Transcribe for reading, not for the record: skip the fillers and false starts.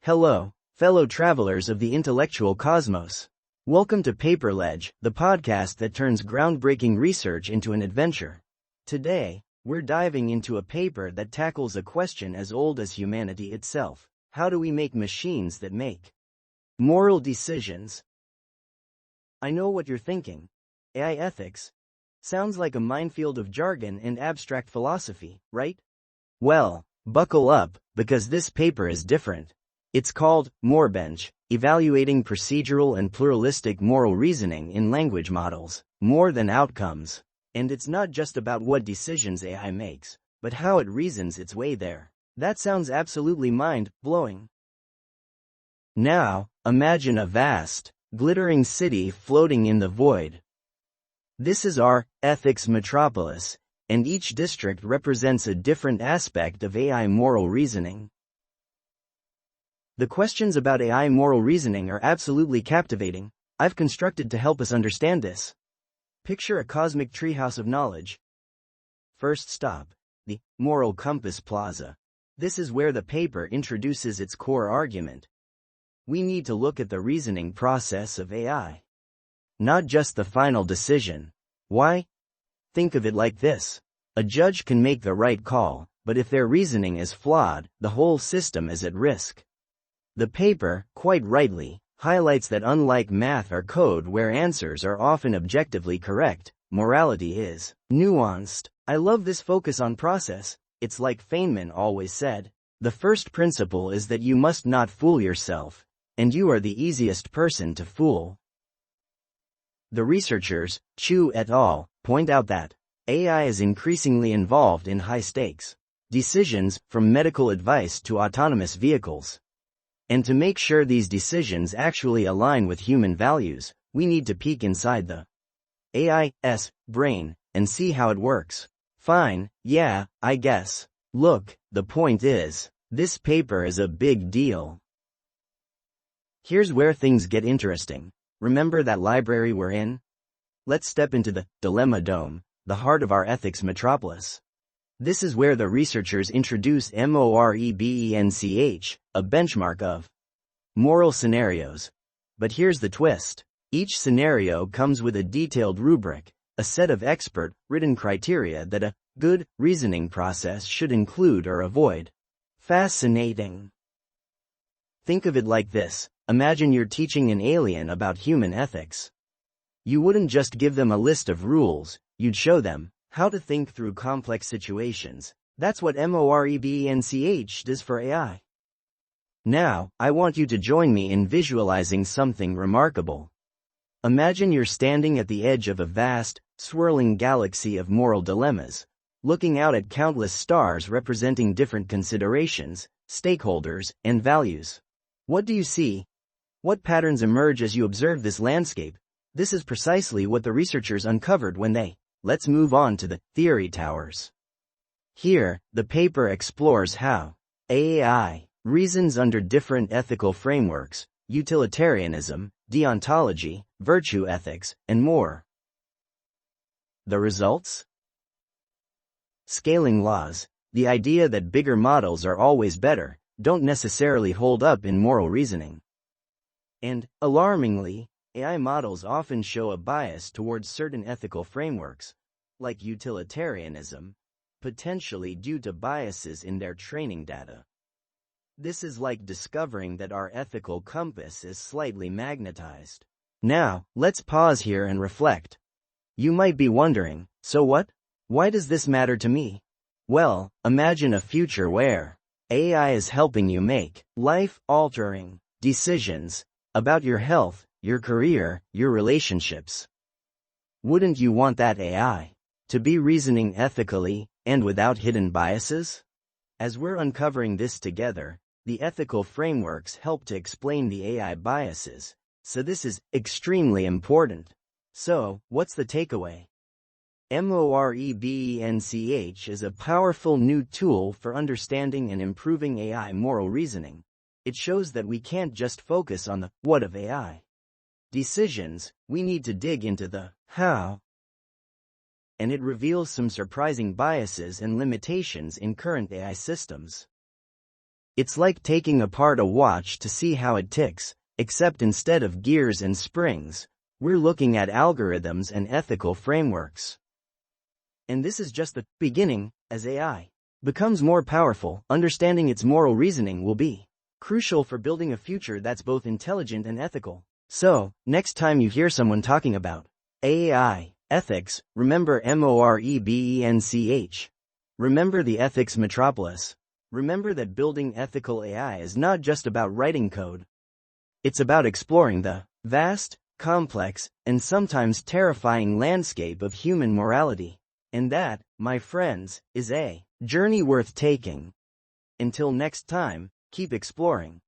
Hello, fellow travelers of the intellectual cosmos. Welcome to Paperledge, the podcast that turns groundbreaking research into an adventure. Today, we're diving into a paper that tackles a question as old as humanity itself. How do we make machines that make moral decisions? I know what you're thinking. AI ethics? Sounds like a minefield of jargon and abstract philosophy, right? Well, buckle up, because this paper is different. It's called MoReBench, Evaluating Procedural and Pluralistic Moral Reasoning in Language Models, More Than Outcomes. And it's not just about what decisions AI makes, but how it reasons its way there. That sounds absolutely mind-blowing. Now, imagine a vast, glittering city floating in the void. This is our ethics metropolis, and each district represents a different aspect of AI moral reasoning. The questions about AI moral reasoning are absolutely captivating. I've constructed to help us understand this. Picture a cosmic treehouse of knowledge. First stop, the Moral Compass Plaza. This is where the paper introduces its core argument. We need to look at the reasoning process of AI. Not just the final decision. Why? Think of it like this. A judge can make the right call, but if their reasoning is flawed, the whole system is at risk. The paper, quite rightly, highlights that unlike math or code where answers are often objectively correct, morality is nuanced. I love this focus on process. It's like Feynman always said. The first principle is that you must not fool yourself, and you are the easiest person to fool. The researchers, Chu et al., point out that AI is increasingly involved in high-stakes decisions, from medical advice to autonomous vehicles. And to make sure these decisions actually align with human values, we need to peek inside the AI's brain and see how it works. Fine, yeah, I guess. Look, the point is, this paper is a big deal. Here's where things get interesting. Remember that library we're in? Let's step into the Dilemma Dome, the heart of our ethics metropolis. This is where the researchers introduce MoReBench, a benchmark of moral scenarios. But here's the twist. Each scenario comes with a detailed rubric, a set of expert-written criteria that a good reasoning process should include or avoid. Fascinating. Think of it like this. Imagine you're teaching an alien about human ethics. You wouldn't just give them a list of rules, you'd show them how to think through complex situations. That's what MoReBench does for AI. Now, I want you to join me in visualizing something remarkable. Imagine you're standing at the edge of a vast, swirling galaxy of moral dilemmas, looking out at countless stars representing different considerations, stakeholders, and values. What do you see? What patterns emerge as you observe this landscape? This is precisely what the researchers uncovered when they Let's move on to the theory towers. Here, the paper explores how AI reasons under different ethical frameworks, utilitarianism, deontology, virtue ethics, and more. The results? Scaling laws, the idea that bigger models are always better, don't necessarily hold up in moral reasoning. And, alarmingly, AI models often show a bias towards certain ethical frameworks, like utilitarianism, potentially due to biases in their training data. This is like discovering that our ethical compass is slightly magnetized. Now, let's pause here and reflect. You might be wondering, so what? Why does this matter to me? Well, imagine a future where AI is helping you make life-altering decisions about your health, your career, your relationships. Wouldn't you want that AI to be reasoning ethically and without hidden biases? As we're uncovering this together, the ethical frameworks help to explain the AI biases, so this is extremely important. So, what's the takeaway? MoReBench is a powerful new tool for understanding and improving AI moral reasoning. It shows that we can't just focus on the what of AI decisions, we need to dig into the how. And it reveals some surprising biases and limitations in current AI systems. It's like taking apart a watch to see how it ticks, except instead of gears and springs, we're looking at algorithms and ethical frameworks. And this is just the beginning. As AI becomes more powerful, understanding its moral reasoning will be crucial for building a future that's both intelligent and ethical. So, next time you hear someone talking about AI, ethics, remember MoReBench. Remember the ethics metropolis. Remember that building ethical AI is not just about writing code. It's about exploring the vast, complex, and sometimes terrifying landscape of human morality. And that, my friends, is a journey worth taking. Until next time, keep exploring.